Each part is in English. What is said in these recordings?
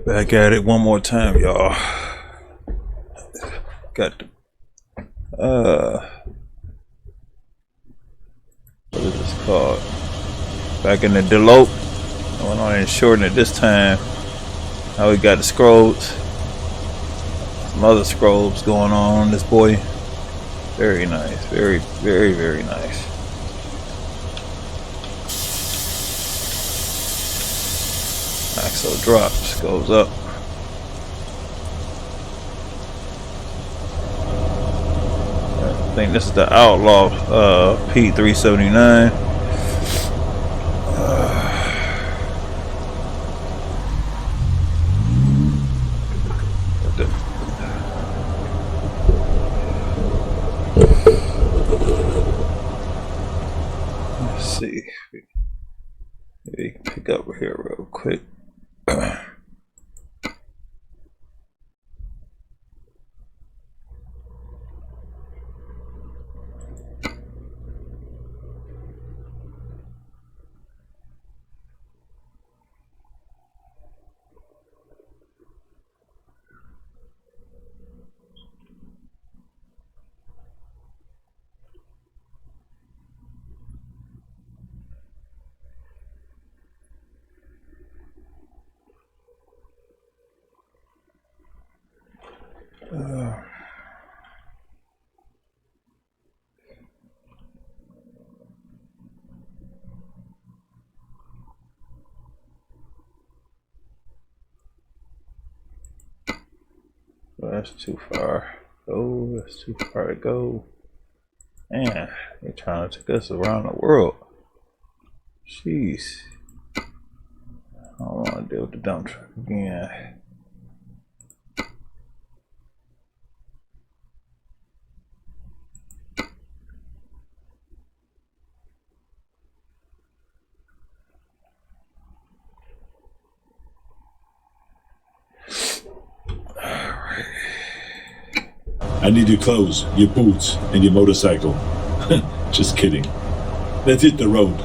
Back at it one more time, y'all. Got the what is this called? Back in the Delope. I went on and shortened it this time. Now we got the scrolls. Some other scrolls going on this boy. Very nice. Very, very, very nice. Axo drops, goes up. I think this is the Outlaw P379. Let's see. Maybe pick up here real quick. That's too far. Oh, that's too far to go. Man, they're trying to take us around the world. Jeez. I don't want to deal with the dump truck again. I need your clothes, your boots, and your motorcycle. Just kidding. Let's hit the road.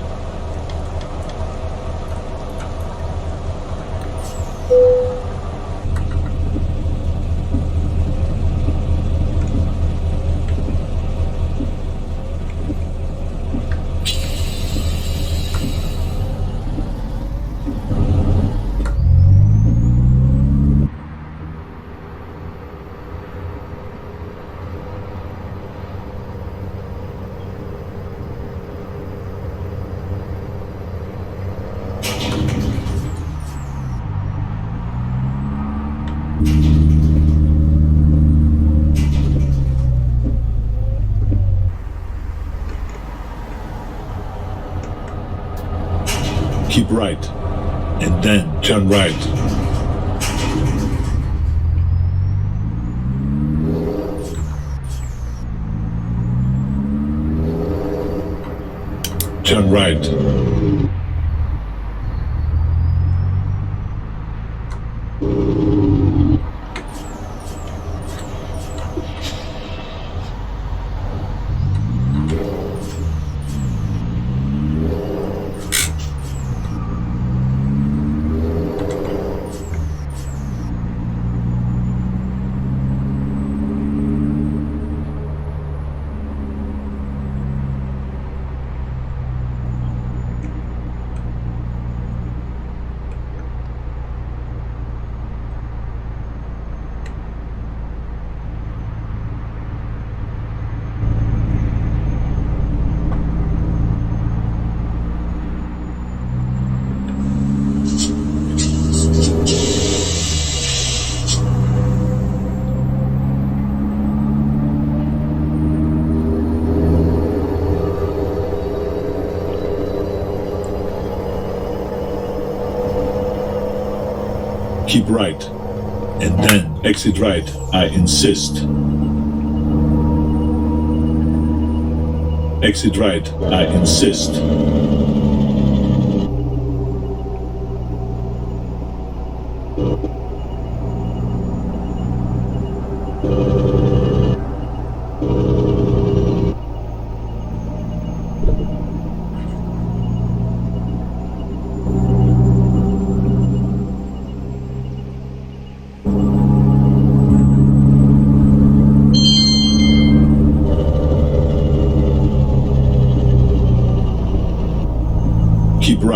Keep right, and then turn right. Turn right. Keep right, and then exit right, I insist. Exit right, I insist.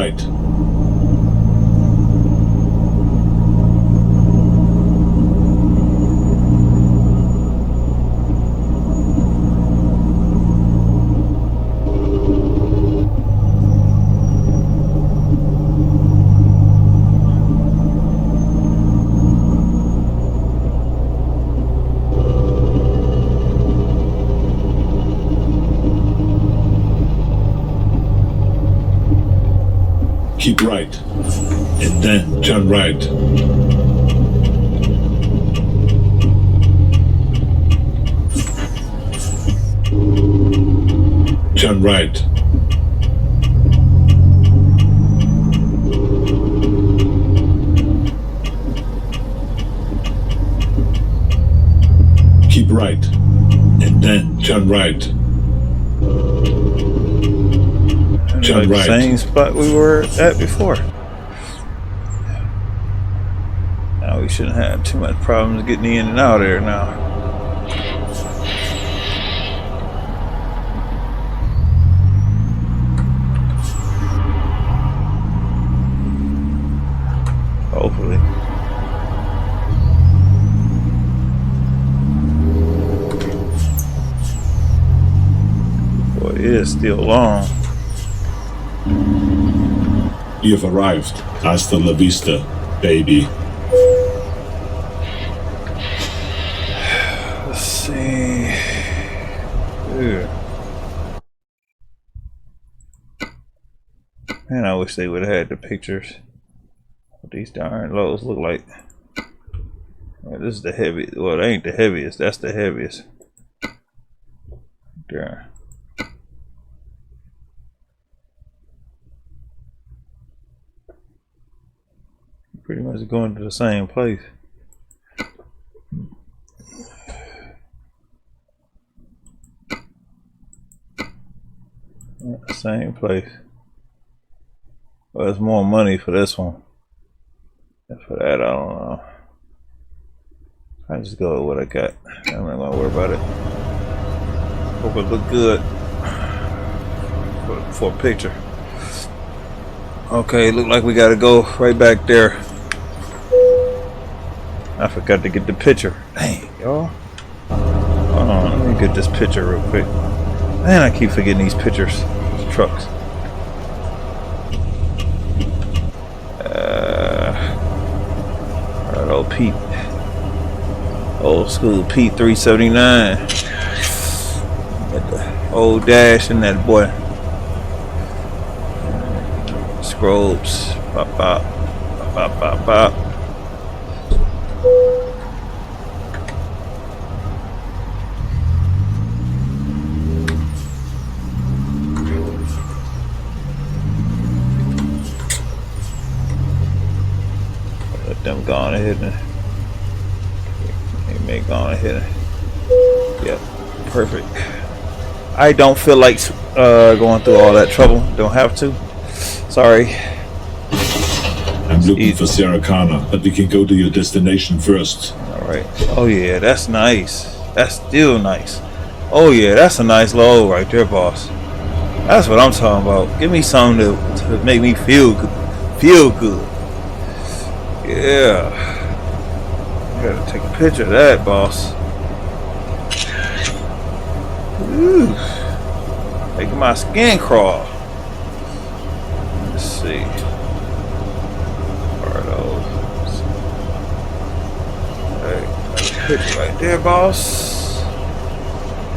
right. Keep right, and then turn right. Turn right. Keep right, and then turn right. Turn like right. Same spot we were at before. Now we shouldn't have too much problems getting in and out of there now. Hopefully. Boy, it is still long. You've arrived. Hasta la vista, baby. Let's see. Ew. Man, I wish they would have had the pictures. What these darn lows look like. Well, this is the heavy. Well, it ain't the heaviest. That's the heaviest. There. Pretty much going to the same place. Yeah, same place. Well, it's more money for this one. And for that, I don't know. I just go with what I got. I'm not gonna worry about it. Hope it look good for a picture. Okay, look like we gotta go right back there. I forgot to get the picture. Dang, y'all. Hold on, let me get this picture real quick. Man, I keep forgetting these pictures. These trucks. Alright, old Pete. Old school Pete 379. Got the old dash in that boy. Scrobes. Pop, pop. Pop, pop, pop. Let them go on ahead and they may go on ahead. Yep, perfect. I don't feel like going through all that trouble. Don't have to. Sorry. I'm looking for Sarah Connor, but we can go to your destination first. Alright. Oh yeah, that's nice. That's still nice. Oh yeah, that's a nice load right there, boss. That's what I'm talking about. Give me something to make me feel good. Feel good. Yeah. I gotta take a picture of that, boss. Ooh. Making my skin crawl. Let's see. Picture right there, boss.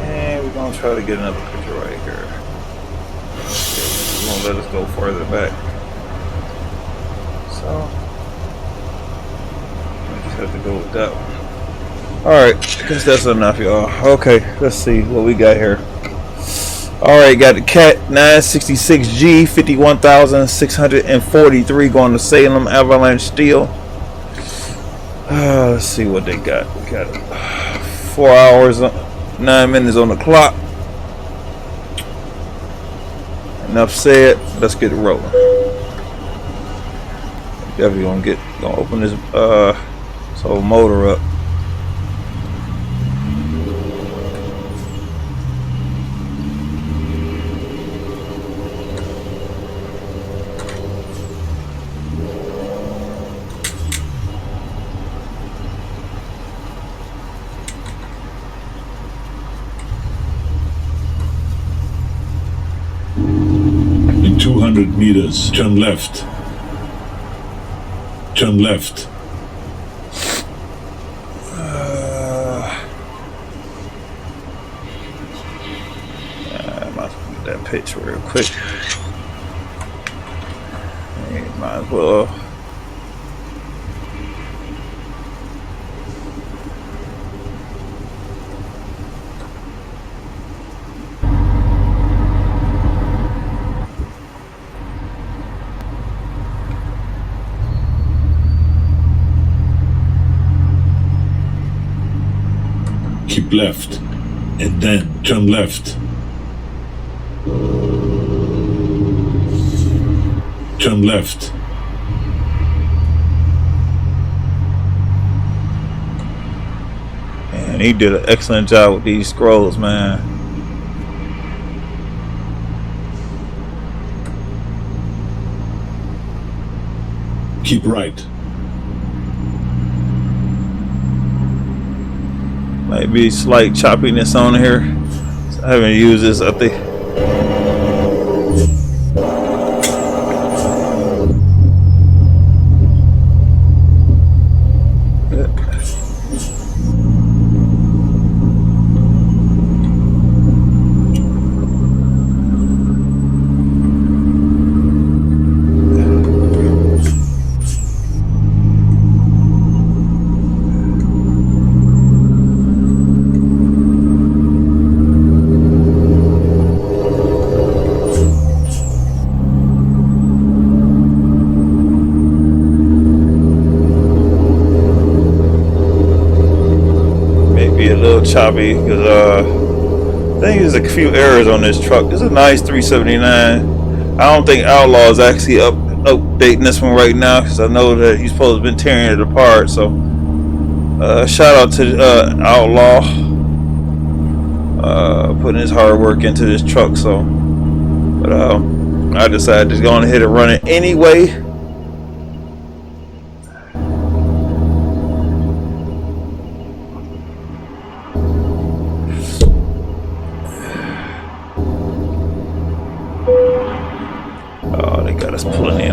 And we're gonna try to get another picture right here. It won't let us go further back. So I just have to go with that one. Alright, I guess that's enough, y'all. Okay, let's see what we got here. Alright, got the Cat 966G 51,643 going to Salem Avalanche Steel. Let's see what they got. We got 4 hours, 9 minutes on the clock. Enough said. Let's get it rolling. Definitely gonna open this whole motor up. 100 meters. Turn left. Turn left. I might as well get that pitch real quick. Might as well. Keep left, and then turn left. Turn left. And he did an excellent job with these scrolls, man. Keep right. Might be slight choppiness on here. I haven't used this, I think. Choppy because I think there's a few errors on this truck. It's a nice 379. I don't think Outlaw is actually updating this one right now because I know that he's supposed to have been tearing it apart. So shout out to Outlaw putting his hard work into this truck. So, but I decided to go on ahead and run it anyway.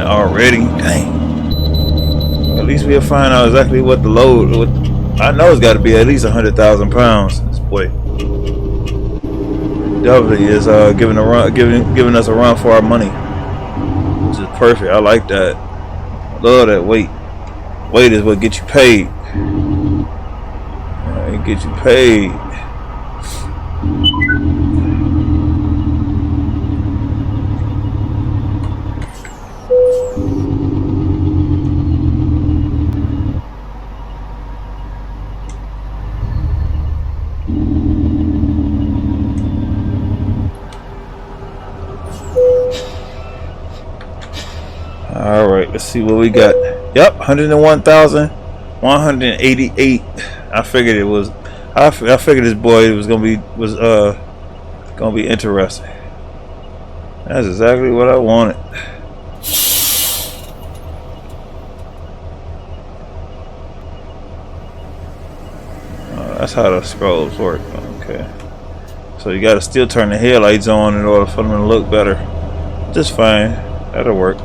Already, dang. At least we'll find out exactly what the load. I know it's got to be at least 100,000 pounds. This boy definitely is giving us a run for our money, which is perfect. I like that. Love that weight. Weight is what gets you paid. It gets you paid. All right, let's see what we got. Yep, 101,188. I figured it was. I figured this boy was gonna be interesting. That's exactly what I wanted. That's how the scrolls work. Okay, so you got to still turn the headlights on in order for them to look better. Just fine. That'll work.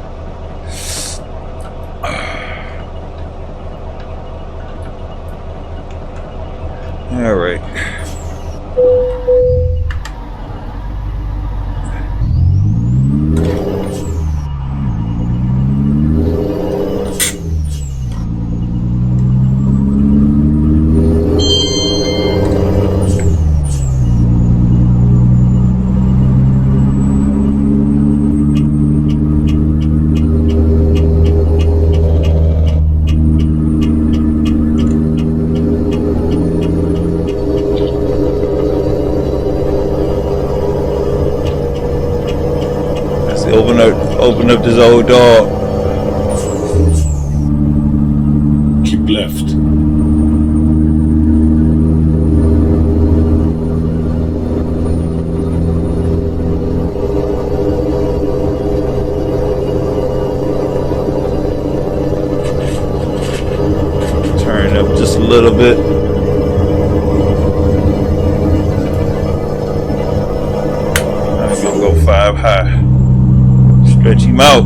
All right. Open up this old dog. Keep left. Turn it up just a little bit. I'm gonna go 5 high. Stretchy him out.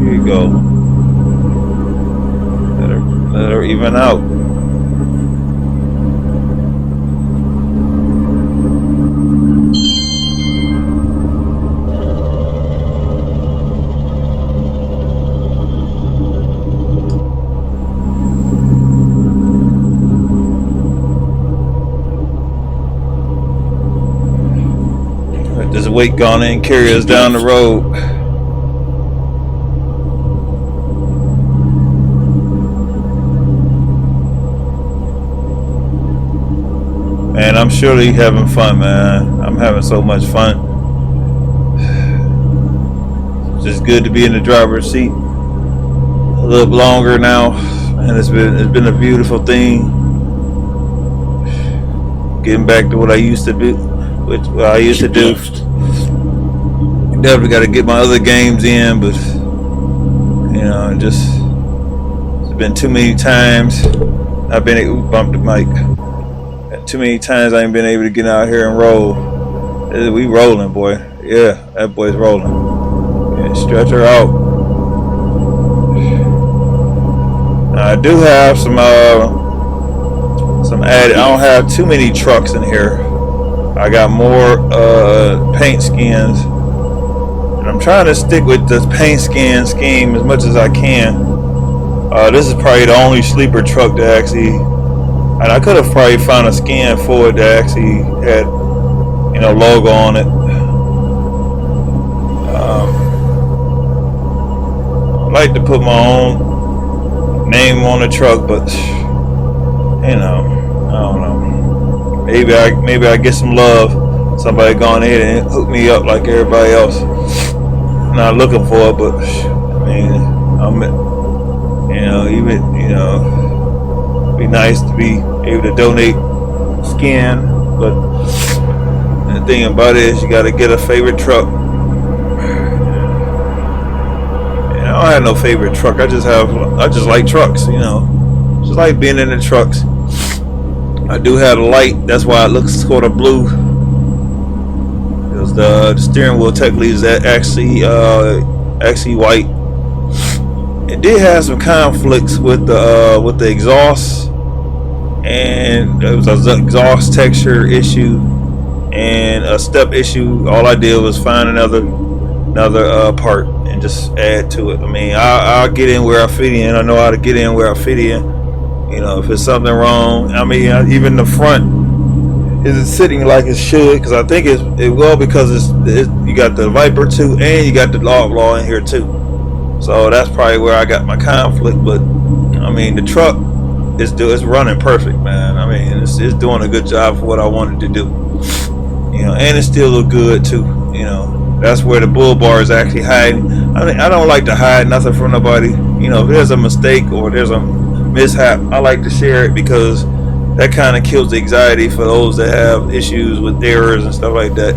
Here you go. Let her even out. Let this weight go on and carry us down the road. And I'm surely having fun, man. I'm having so much fun. It's just good to be in the driver's seat a little longer now, and it's been a beautiful thing. Getting back to what I used to do, Definitely got to get my other games in, but you know, it's been too many times. I've been bumped the mic. Too many times I ain't been able to get out here and roll. We rolling, boy. Yeah, that boy's rolling. Yeah, stretch her out. I do have some added. I don't have too many trucks in here. I got more paint skins, and I'm trying to stick with this paint skin scheme as much as I can. This is probably the only sleeper truck that actually. And I could have probably found a skin for it that actually had, you know, logo on it. I like to put my own name on the truck, but you know, I don't know. Maybe I get some love. Somebody gone ahead and hook me up like everybody else. I'm not looking for it, but I mean, be nice to be able to donate skin, but the thing about it is you got to get a favorite truck. And I don't have no favorite truck. I just like trucks, you know. Just like being in the trucks. I do have a light. That's why it looks sort of blue. Because the steering wheel technically is actually white. It did have some conflicts with the exhaust, and there was an exhaust texture issue and a step issue. All I did was find another part and just add to it. I mean, I'll get in where I fit in. I know how to get in where I fit in. You know, if it's something wrong. I mean, even the front isn't sitting like it should, because I think because you got the Viper 2 and you got the Outlaw in here too. So that's probably where I got my conflict. But I mean, the truck is running perfect, man. I mean, it's doing a good job for what I wanted to do. You know, and it still look good too. You know, that's where the bull bar is actually hiding. I mean, I don't like to hide nothing from nobody. You know, if there's a mistake or there's a mishap, I like to share it, because that kind of kills the anxiety for those that have issues with errors and stuff like that.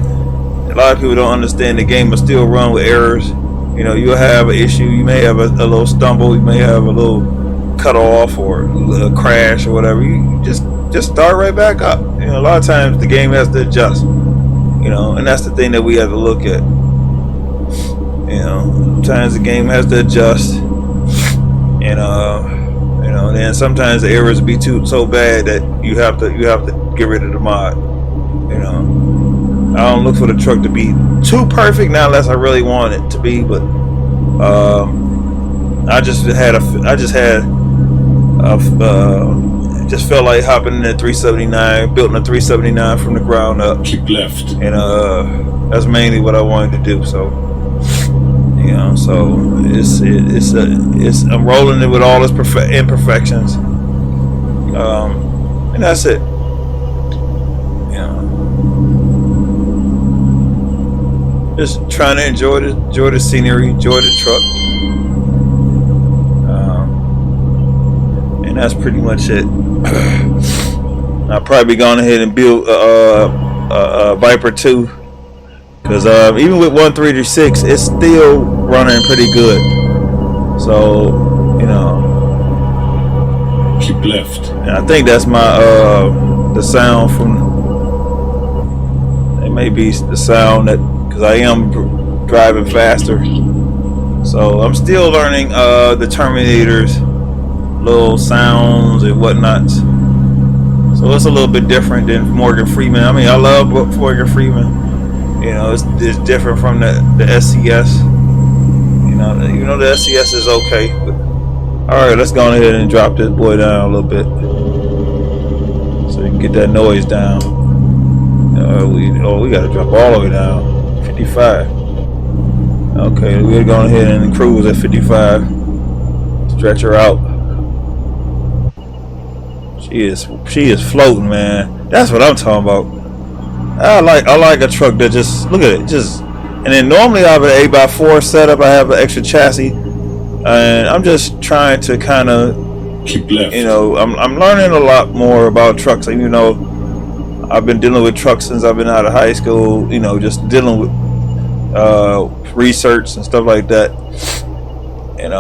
A lot of people don't understand the game will still run with errors. You know, you'll have an issue. You may have a little stumble. You may have a little cut off or a crash or whatever. You just start right back up. You know, a lot of times the game has to adjust. You know, and that's the thing that we have to look at. You know, sometimes the game has to adjust, and you know, and then sometimes the errors be so bad that you have to get rid of the mod. You know, I don't look for the truck to be too perfect now, unless I really want it to be. But I just felt like hopping in the 379, building a 379 from the ground up. Keep left, and that's mainly what I wanted to do. So, you know, so it's I'm rolling it with all its imperfections, and that's it. You know, just trying to enjoy the scenery, enjoy the truck, and that's pretty much it. I'll probably gone ahead and build a Viper 2, because even with 136, it's still running pretty good. So, you know, keep left. And I think that's my the sound from. It may be the sound that, because I am driving faster. So I'm still learning the Terminator's little sounds and whatnot. So it's a little bit different than Morgan Freeman. I mean, I love Morgan Freeman. You know, it's different from the SCS. You know the SCS is okay. But, all right, let's go ahead and drop this boy down a little bit so we can get that noise down. We got to drop all the way down. 55. Okay, we're going ahead and cruise at 55. Stretch her out. She is floating, man. That's what I'm talking about. I like a truck that just look at it, and then normally I have an 8x4 setup. I have an extra chassis, and I'm just trying to kind of keep left. You know, I'm learning a lot more about trucks. And, you know, I've been dealing with trucks since I've been out of high school. You know, just dealing with research and stuff like that. And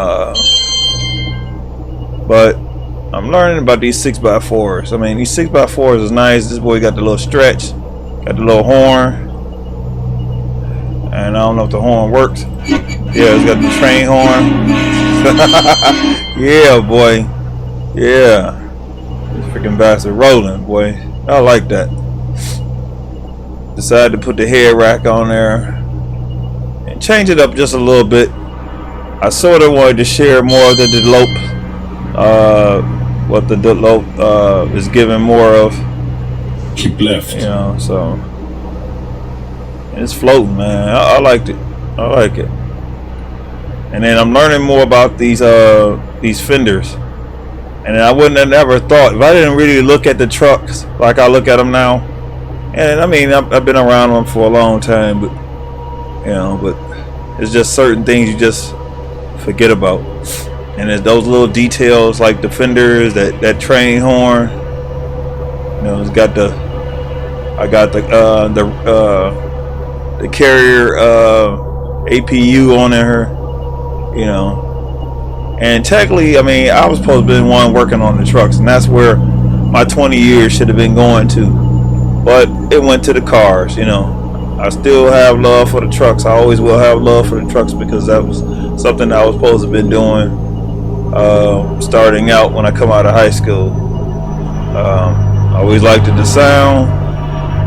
but I'm learning about these 6x4s. I mean, these 6x4s is nice. This boy got the little stretch, got the little horn, and I don't know if the horn works. Yeah, it's got the train horn. Yeah, boy. Yeah, this freaking bastard rolling, boy. I like that. Decided to put the head rack on there and change it up just a little bit. I sort of wanted to share more of the delope. What the delope is giving more of. Keep left. You know, so it's floating, man. I liked it. I like it. And then I'm learning more about these fenders. And I wouldn't have never thought if I didn't really look at the trucks like I look at them now. And I mean, I've been around them for a long time, but you know, but it's just certain things you just forget about. And it's those little details like the fenders, that train horn. You know, it's got I got the carrier APU on there. You know, and technically, I mean, I was supposed to be the one working on the trucks, and that's where my 20 years should have been going to. But it went to the cars. You know, I still have love for the trucks. I always will have love for the trucks because that was something I was supposed to have been doing. Starting out when I come out of high school. I always liked the sound.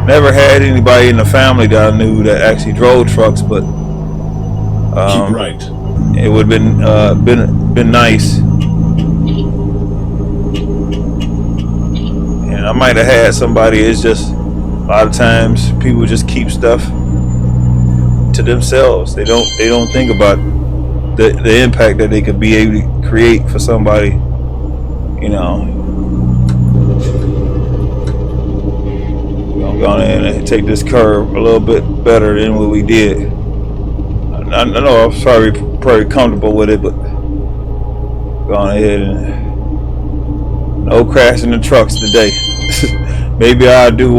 Never had anybody in the family that I knew that actually drove trucks, but keep right. It would have been nice. And I might have had somebody. It's just a lot of times people just keep stuff to themselves. They don't think about the impact that they could be able to create for somebody, you know. I'm going in and take this curve a little bit better than what we did. I know I'm probably comfortable with it, but going ahead and no crashing the trucks today. Maybe I'll do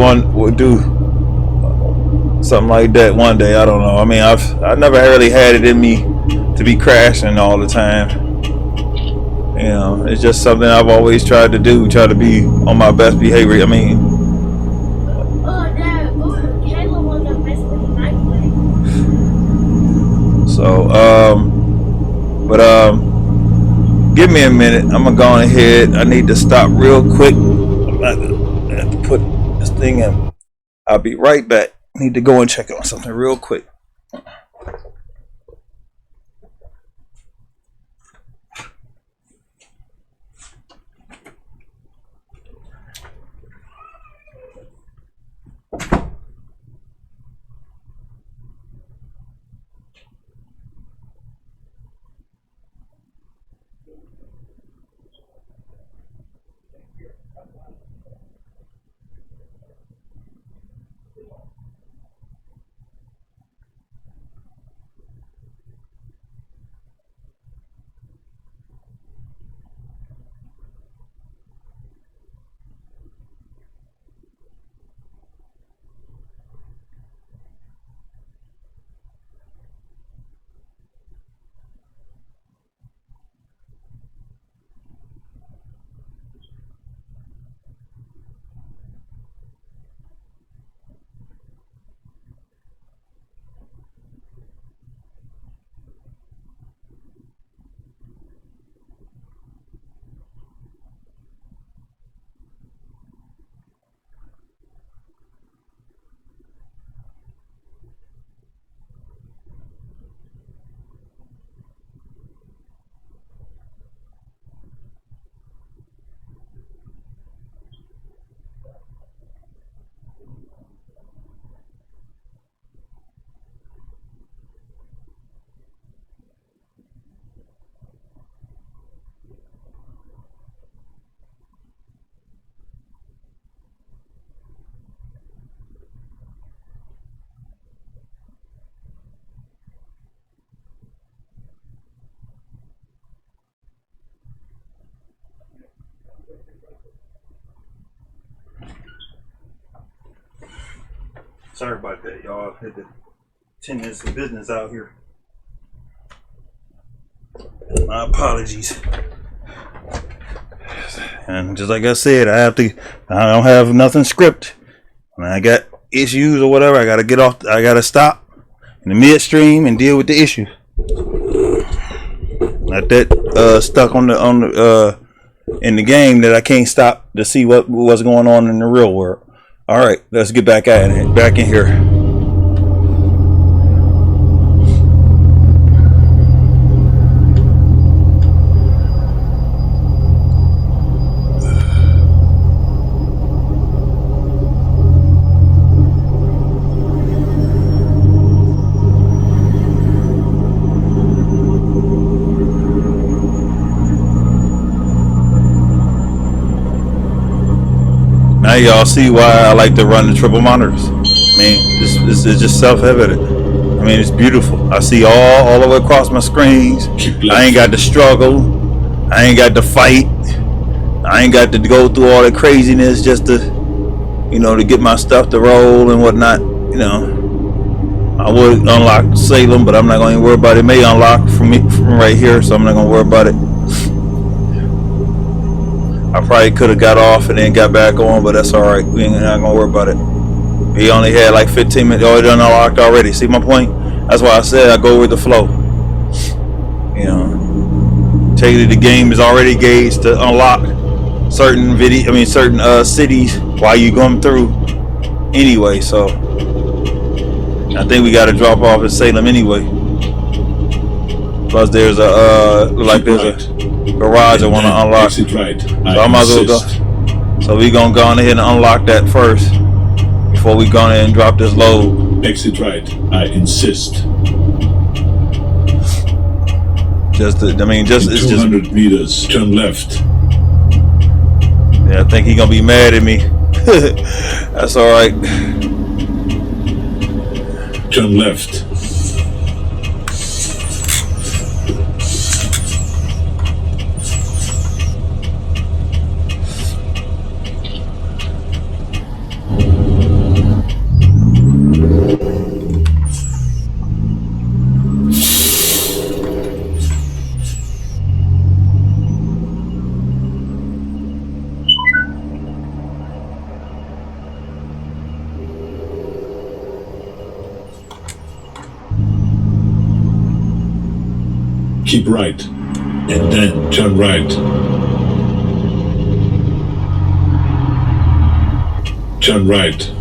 something like that one day. I don't know. I mean, I never really had it in me to be crashing all the time. You know, it's just something I've always tried to do, try to be on my best behavior. I mean, so give me a minute. I'm gonna go ahead. I need to stop real quick. I have to put this thing in. I'll be right back. Need to go and check on something real quick. Sorry about that, y'all. I had to tend to some business out here. My apologies. And just like I said, I don't have nothing script. When I got issues or whatever, I gotta get off. I gotta stop in the midstream and deal with the issue. Not that stuck on the in the game that I can't stop to see what's going on in the real world. All right, let's get back at it. Back in here. Now y'all see why I like to run the triple monitors. I mean, this is just self-evident. I mean, it's beautiful. I see all the way across my screens. I ain't got to struggle. I ain't got to fight. I ain't got to go through all the craziness just to, to get my stuff to roll and whatnot. I would unlock Salem, but I'm not going to worry about it. It may unlock from right here, so I'm not going to worry about it. I probably could have got off and then got back on, but that's all right. We ain't not gonna worry about it. He only had like 15 minutes. Oh, it done unlocked already. See my point? That's why I said I go with the flow. Technically the game is already gauged to unlock certain cities while you going through anyway. So I think we got to drop off at Salem anyway. Plus there's a garage I want to unlock. Right. So I might as well go. So we gonna go ahead and unlock that first before we go ahead and drop this load. Exit right. I insist. It's 200 meters. Turn left. Yeah, I think he gonna be mad at me. That's all right. Turn left. Keep right, and then turn right. Turn right.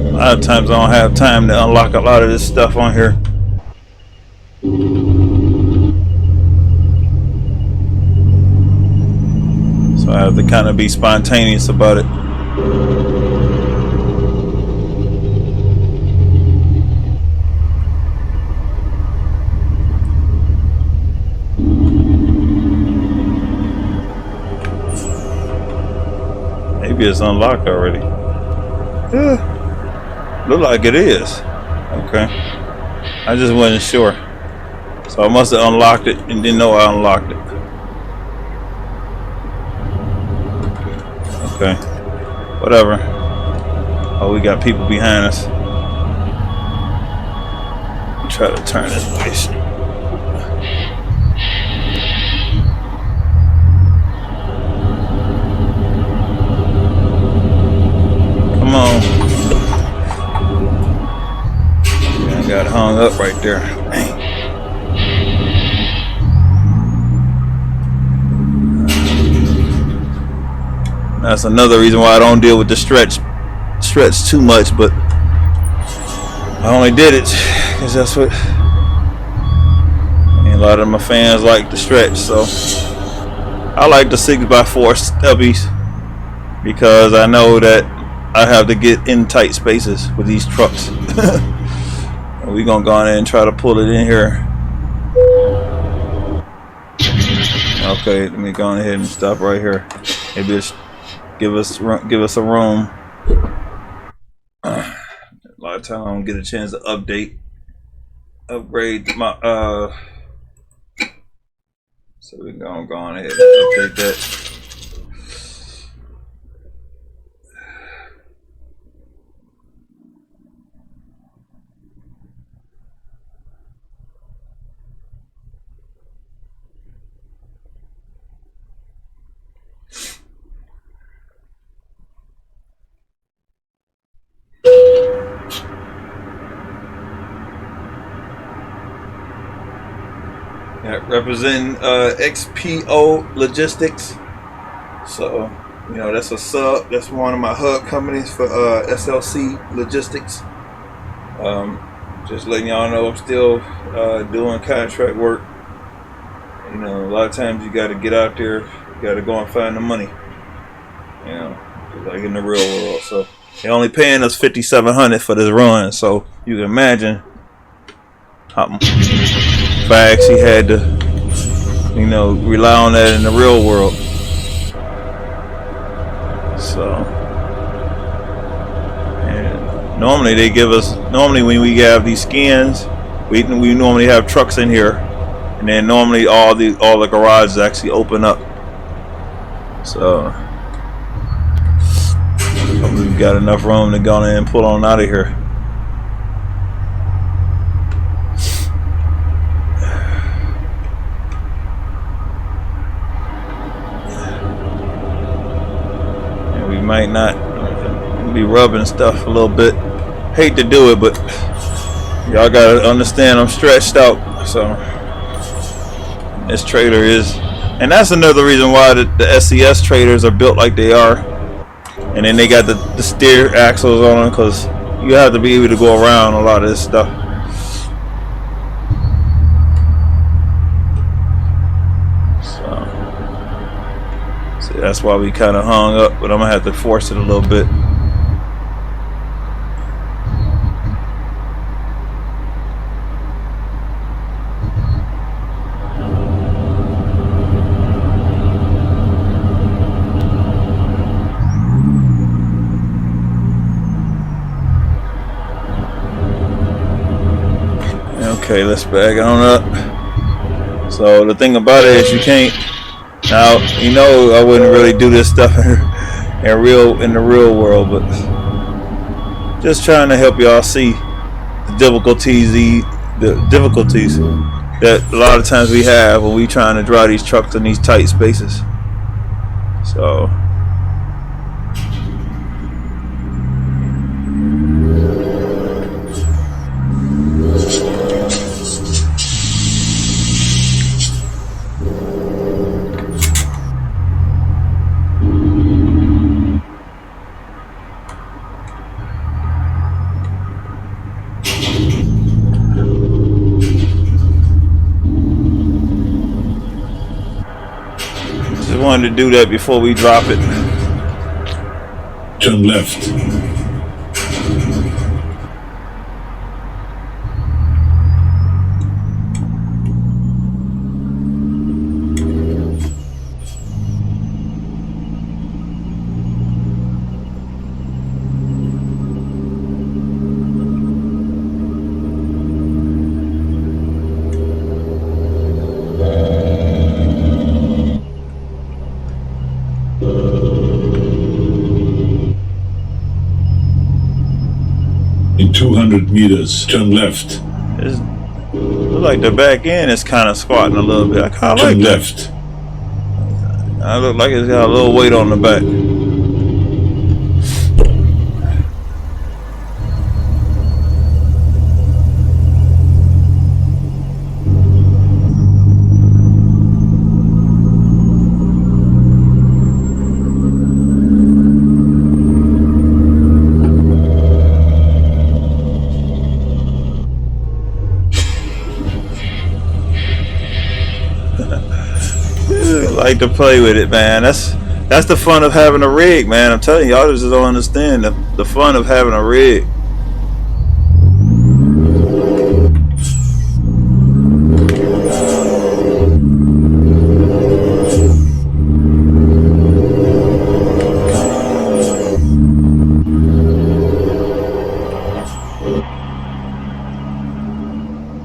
A lot of times I don't have time to unlock a lot of this stuff on here. So I have to kind of be spontaneous about it. Maybe it's unlocked already. Yeah. Look like it is. Okay. I just wasn't sure. So I must have unlocked it and didn't know I unlocked it. Okay. Whatever. Oh, we got people behind us. Try to turn this place. Come on. Got hung up right there. Dang. That's another reason why I don't deal with the stretch too much, but I only did it because that's what a lot of my fans like to stretch. So I like the 6x4 stubbies because I know that I have to get in tight spaces with these trucks. We're gonna go in and try to pull it in here. Okay, let me go ahead and stop right here. Maybe it's give us a room. A lot of times I don't get a chance to upgrade my so we're gonna go on ahead and update that. Yeah, representing XPO Logistics. So, you know, that's a sub. That's one of my hub companies for SLC Logistics. Just letting y'all know I'm still doing contract work. You know, a lot of times you got to get out there. You got to go and find the money. You know, like in the real world. So they're only paying us $5,700 for this run. So you can imagine how if I actually had to, you know, rely on that in the real world. So, and normally they give us, normally when we have these skins, we normally have trucks in here, and then normally all the garages actually open up. So we've got enough room to go in and pull on out of here. Might not be rubbing stuff a little bit. Hate to do it, but y'all gotta understand I'm stretched out. So this trailer is, and that's another reason why the SCS trailers are built like they are. And then they got the steer axles on them because you have to be able to go around a lot of this stuff. That's why we kind of hung up, but I'm gonna have to force it a little bit. Okay, let's back on up. So the thing about it is you can't. Now, you know, I wouldn't really do this stuff in the real world, but just trying to help y'all see the difficulties that a lot of times we have when we trying to drive these trucks in these tight spaces. So wanted to do that before we drop it. Turn left. In 200 meters, turn left. It's like the back end is kind of squatting a little bit. I kind of like that. Left. I look like it's got a little weight on the back. like to play with it, man. That's the fun of having a rig, man. I'm telling y'all, just don't understand the fun of having a rig.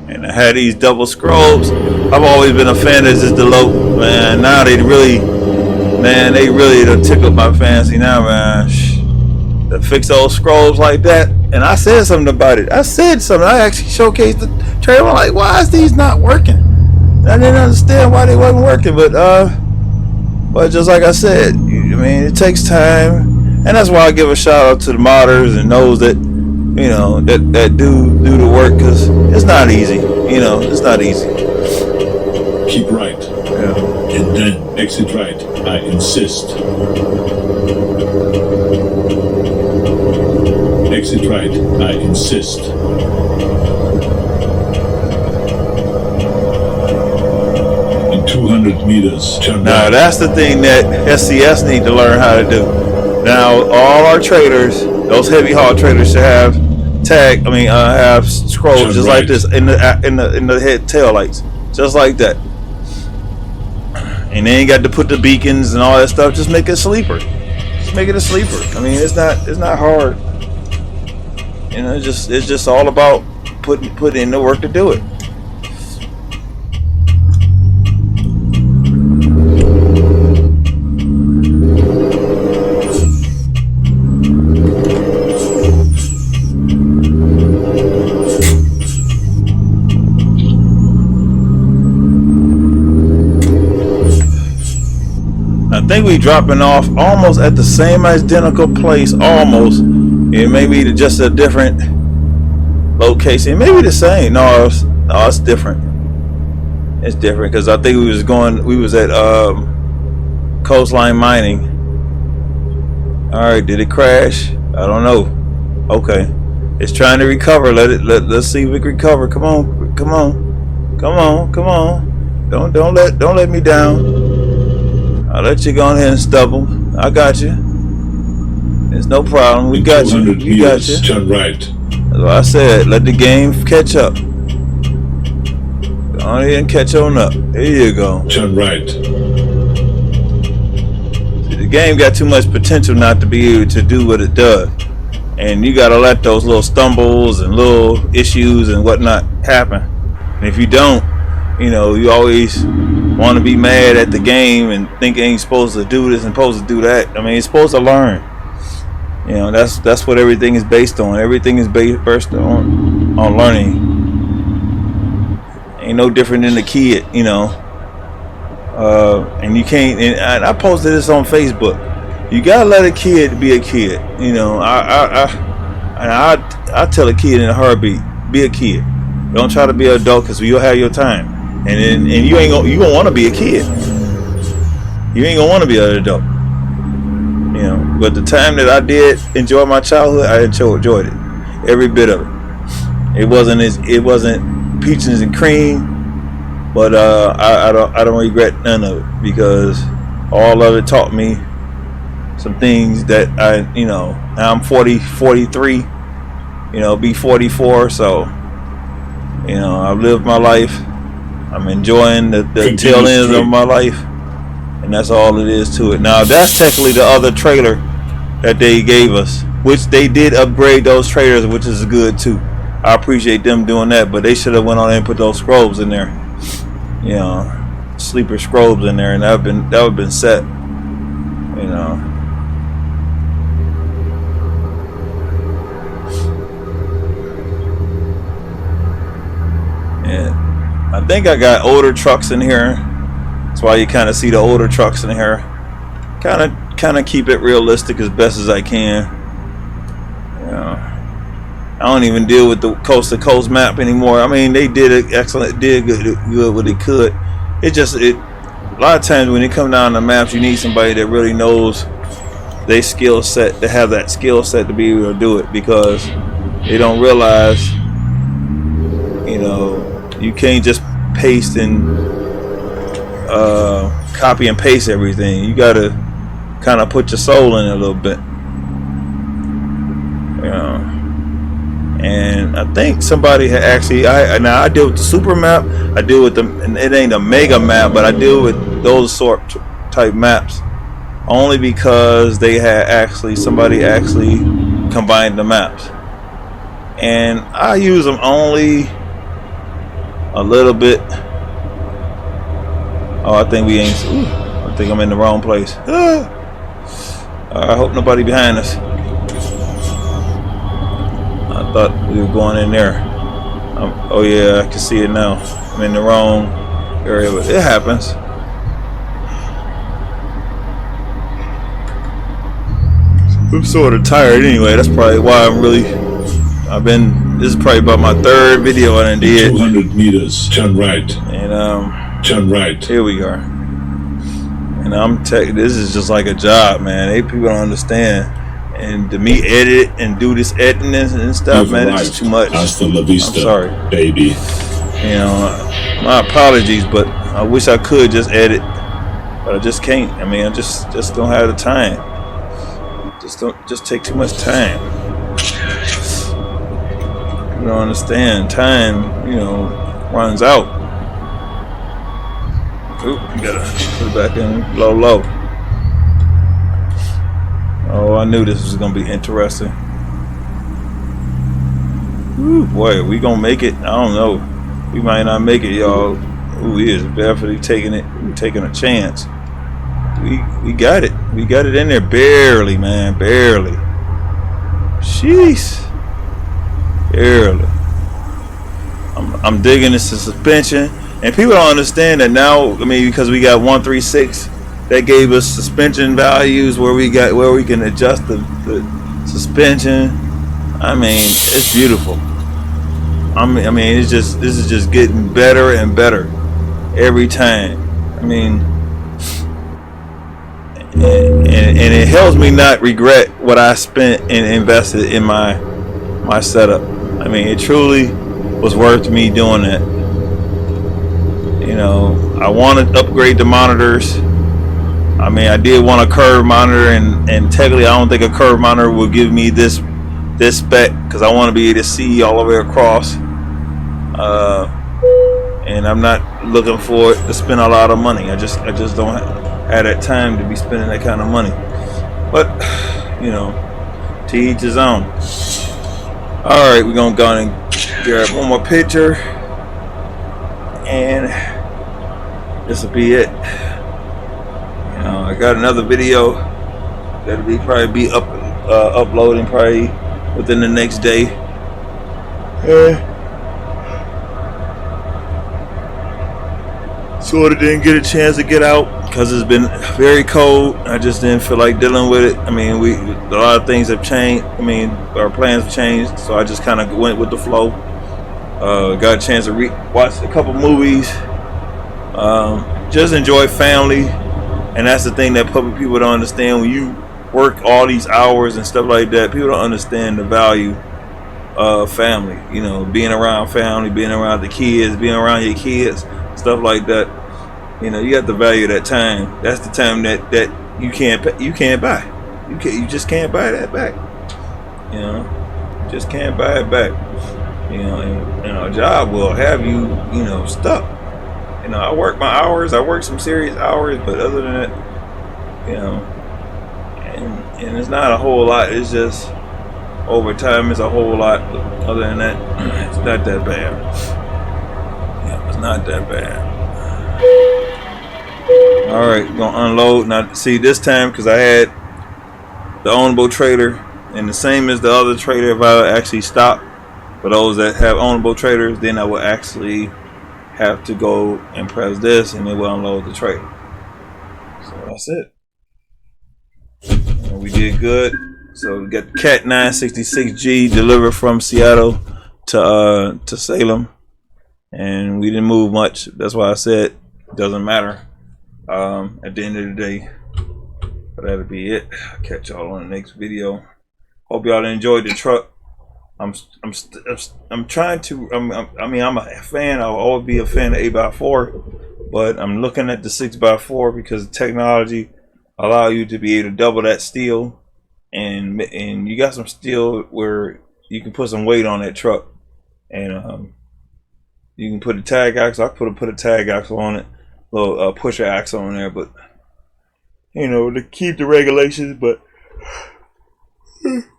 And I had these double scrolls. I've always been a fan of this Delope, man. Now they really done tickled my fancy now, man. To fix those scrolls like that. And I said something about it. I actually showcased the trailer. I'm like, why is these not working? I didn't understand why they wasn't working, but just like I said, I mean, it takes time, and that's why I give a shout out to the modders and those that, you know, that do the work, because it's not easy. You know, it's not easy. Keep right. Yeah. And then exit right. I insist. Exit right. I insist. In 200 meters, turn Now right. that's the thing that SCS need to learn how to do. Now all our traders, those heavy haul traders, should have have scrolls Turn just right. like this in the head tail lights, just like that. And they ain't got to put the beacons and all that stuff. Just make it a sleeper. Just make it a sleeper. I mean, it's not hard. You know, it's just all about put in the work to do it. I think we dropping off almost at the same identical place, almost. It may be just a different location. It may be the same. No, it's different. It's different because I think we was at Coastline Mining. All right, did it crash? I don't know. Okay, it's trying to recover. Let's see if it can recover. Come on. Don't let me down. I'll let you go ahead and stubble. I got you. There's no problem. We got you. We got you. Turn right. That's what I said. Let the game catch up. Go on ahead and catch on up. There you go. Turn right. See, the game got too much potential not to be able to do what it does. And you gotta let those little stumbles and little issues and whatnot happen. And if you don't, you know, you always want to be mad at the game and think it ain't supposed to do this and supposed to do that. I mean, it's supposed to learn. You know, that's what everything is based on. Everything is based on learning. Ain't no different than the kid, you know. And you can't. And I posted this on Facebook. You gotta let a kid be a kid. You know, I tell a kid in a heartbeat, be a kid. Don't try to be an adult, because you'll have your time. And you gonna want to be a kid. You ain't gonna want to be an adult. You know, but the time that I did enjoy my childhood, I enjoyed it, every bit of it. It wasn't peaches and cream, but I don't regret none of it, because all of it taught me some things that now I'm 43, you know, be 44, so you know, I've lived my life. I'm enjoying the tail ends of my life, and that's all it is to it. Now, that's technically the other trailer that they gave us, which they did upgrade those trailers, which is good too. I appreciate them doing that, but they should have went on and put those scrobes in there, you know, sleeper scrobes in there, and that would have been set, you know. And I think I got older trucks in here. That's why you kind of see the older trucks in here. Kind of keep it realistic as best as I can. You know, I don't even deal with the coast to coast map anymore. I mean, they did it excellent, did good what they could. A lot of times when it comes down to maps, you need somebody that really knows their skill set, to have that skill set to be able to do it, because they don't realize, you know, you can't just paste and copy and paste everything. You gotta kind of put your soul in it a little bit, you know. And I think somebody had actually, now I deal with the super map, I deal with them, and it ain't a mega map, but I deal with those sort type maps only because they had actually, somebody actually combined the maps, and I use them only a little bit. Oh, I think we ain't, I think I'm in the wrong place. I hope nobody behind us. I thought we were going in there. Oh yeah, I can see it now. I'm in the wrong area, but it happens. I'm sort of tired anyway. That's probably why this is probably about my third video I did. 200 meters, turn right. And turn right. Here we are. And this is just like a job, man. People don't understand. And to me edit it and do this editing and stuff, man, it's too much. Hasta la vista, I'm sorry, baby. You know, my apologies, but I wish I could just edit, but I just can't. I mean, I just don't have the time. Just take too much time. You don't understand. Time, you know, runs out. Oop, you gotta put it back in low. Oh, I knew this was gonna be interesting. Ooh, boy, are we gonna make it? I don't know. We might not make it, y'all. Ooh, he is definitely taking it. We're taking a chance. We got it. We got it in there barely, man, barely. Jeez, barely. I'm digging this suspension, and people don't understand that now. I mean, because we got 136. That gave us suspension values where we can adjust the suspension. I mean, it's beautiful. I mean, this is just getting better and better every time. I mean, and it helps me not regret what I spent and invested in my setup. I mean, it truly was worth me doing that. You know, I want to upgrade the monitors. I mean, I did want a curved monitor, and technically I don't think a curved monitor will give me this spec, because I want to be able to see all the way across, and I'm not looking for it to spend a lot of money. I just don't have that time to be spending that kind of money. But you know, to each his own. All right, we're gonna go and grab one more picture, and this will be it. I got another video that'll probably be uploading probably within the next day. Sort of didn't get a chance to get out because it's been very cold. I just didn't feel like dealing with it. I mean, a lot of things have changed. I mean, our plans have changed, so I just kind of went with the flow. Got a chance to watch a couple movies. Just enjoy family. And that's the thing that public people don't understand. When you work all these hours and stuff like that, people don't understand the value of family. You know, being around family, being around the kids, being around your kids, stuff like that. You know, you have to value that time. That's the time that you can't buy. You just can't buy that back. You know, just can't buy it back. You know, and a job will have you, you know, stuck. You know, I work my hours. I work some serious hours, but other than that, you know, and it's not a whole lot. It's just overtime is a whole lot. Other than that, it's not that bad. Yeah, it's not that bad. All right, gonna unload now. See, this time because I had the ownable trader, and the same as the other trader. If I actually stop for those that have ownable traders, then I will actually have to go and press this, and it will unload the trade. So that's it. And we did good. So we got the Cat 966G delivered from Seattle to Salem, and we didn't move much. That's why I said it doesn't matter at the end of the day. But that'll be it. I'll catch y'all on the next video. Hope y'all enjoyed the truck. I'm trying to. I mean, I'm a fan. I'll always be a fan of 8x4, but I'm looking at the 6x4 because the technology allow you to be able to double that steel, and you got some steel where you can put some weight on that truck, and you can put a tag axle. I put a tag axle on it, little pusher axle on there, but you know, to keep the regulations. But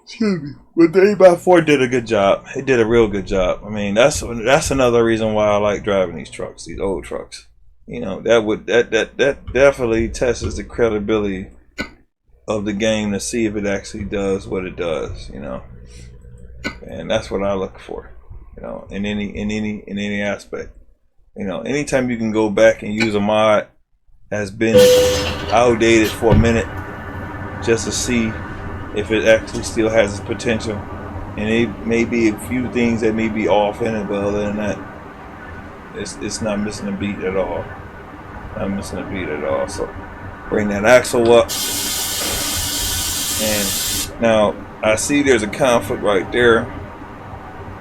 excuse me. But the 8x4 did a good job. It did a real good job. I mean, that's another reason why I like driving these trucks, these old trucks. You know, that definitely tests the credibility of the game to see if it actually does what it does. You know, and that's what I look for. You know, in any aspect. You know, anytime you can go back and use a mod that's been outdated for a minute, just to see if it actually still has its potential. And it may be a few things that may be off in it, but other than that, it's not missing a beat at all. Not missing a beat at all. So bring that axle up, and now I see there's a conflict right there,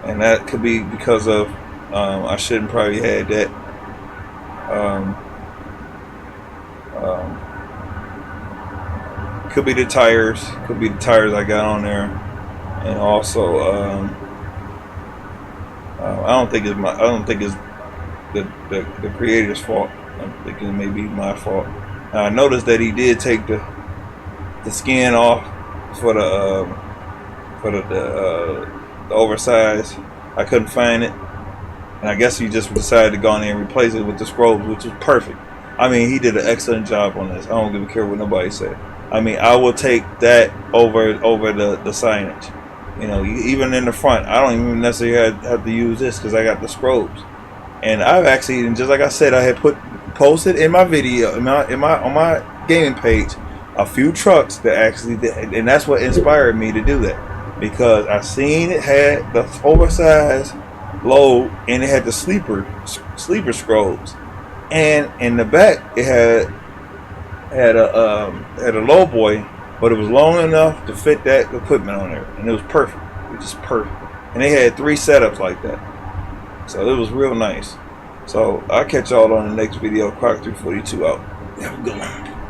and that could be because of I shouldn't probably had that. Could be the tires. Could be the tires I got on there, and also I don't think it's the creator's fault. I think it may be my fault. I noticed that he did take the skin off for the oversized. I couldn't find it, and I guess he just decided to go in there and replace it with the scrolls, which was perfect. I mean, he did an excellent job on this. I don't give a care what nobody said. I mean, I will take that over the signage. You know, even in the front, I don't even necessarily have to use this because I got the scrolls. And I've actually, and just like I said, I had posted in my video, on my gaming page, a few trucks that actually did, and that's what inspired me to do that, because I seen it had the oversized load and it had the sleeper scrolls, and in the back it had a low boy, but it was long enough to fit that equipment on there, and it was perfect. It was just perfect. And they had 3 setups like that, so it was real nice. So I'll catch y'all on the next video. Croc 342 out. Have a good one.